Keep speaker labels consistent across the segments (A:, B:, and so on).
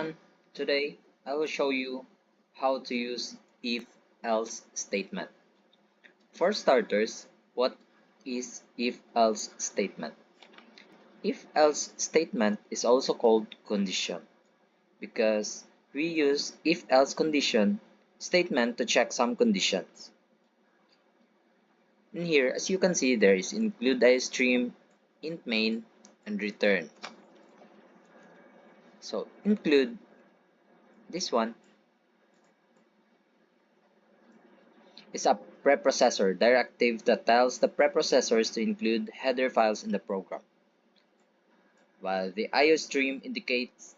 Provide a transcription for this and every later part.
A: everyone, today I will show you how to use if-else statement. For starters, what is if-else statement? If-else statement is also called condition because we use if-else condition statement to check some conditions. In here, as you can see, there is include iostream, int main, and return. So include this one is a preprocessor directive that tells the preprocessors to include header files in the program, while the iostream indicates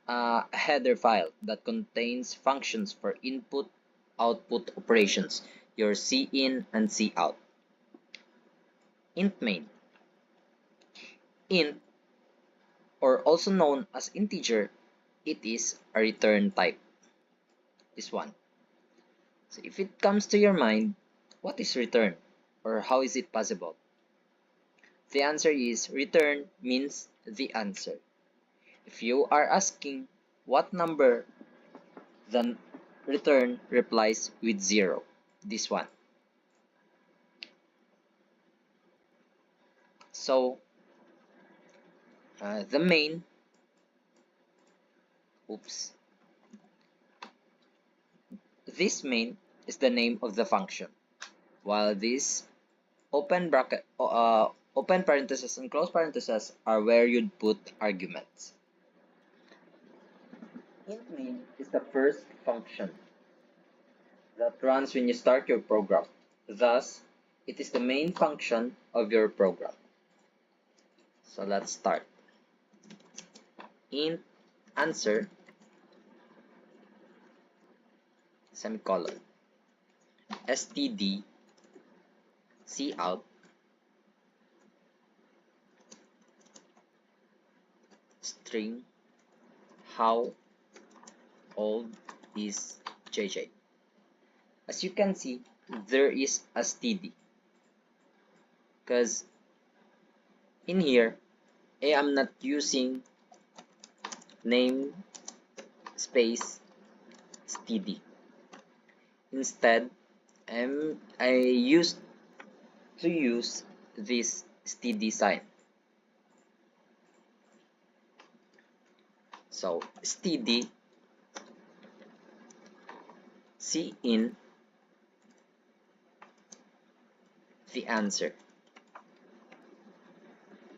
A: a header file that contains functions for input-output operations, your cin and cout. Int main. Int, or also known as integer, it is a return type. This one. So if it comes to your mind, what is return, or how is it possible? The answer is return means the answer. If you are asking what number, then return replies with 0. This one. So the main, this main is the name of the function, while this open parentheses and close parentheses are where you'd put arguments. Int main is the first function that runs when you start your program. Thus, it is the main function of your program. So let's start. Int answer semicolon std cout string how old is JJ. As you can see, there is a std because in here I am not using name space std. Instead, I used to use this std sign. So std cin the answer.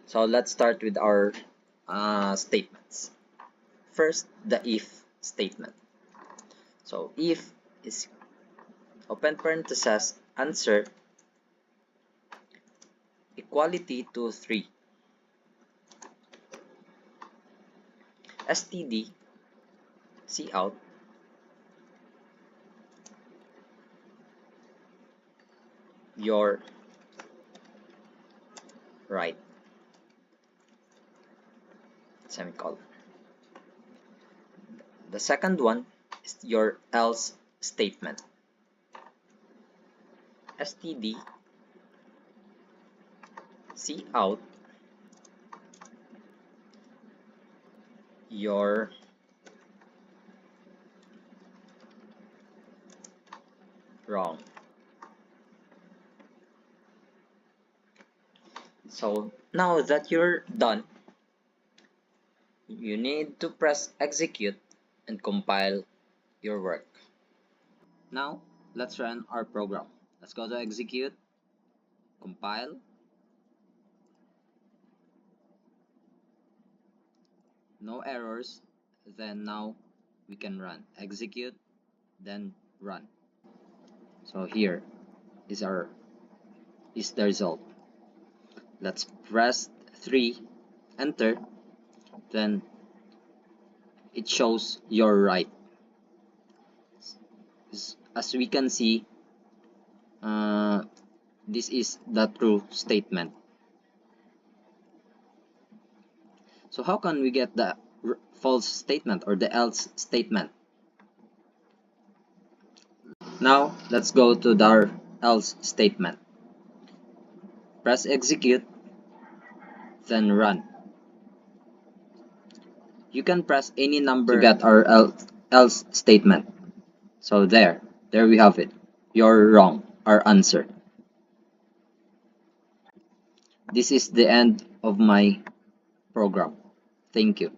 A: So let's start with our statements. First, the if statement. So if is open parentheses answer equality to 3. std cout your right semicolon. The second one is your else statement. std cout your wrong. So now that you're done, you need to press execute and compile your work. Now let's run our program. Let's go to execute, compile, no errors, then now we can run. Execute, then run. So here is the result. Let's press 3, enter, then it shows your right. As we can see, this is the true statement. So how can we get the false statement or the else statement? Now let's go to our else statement. Press execute, then run. You can press any number to get our else statement. So there we have it. You're wrong, our answer. This is the end of my program. Thank you.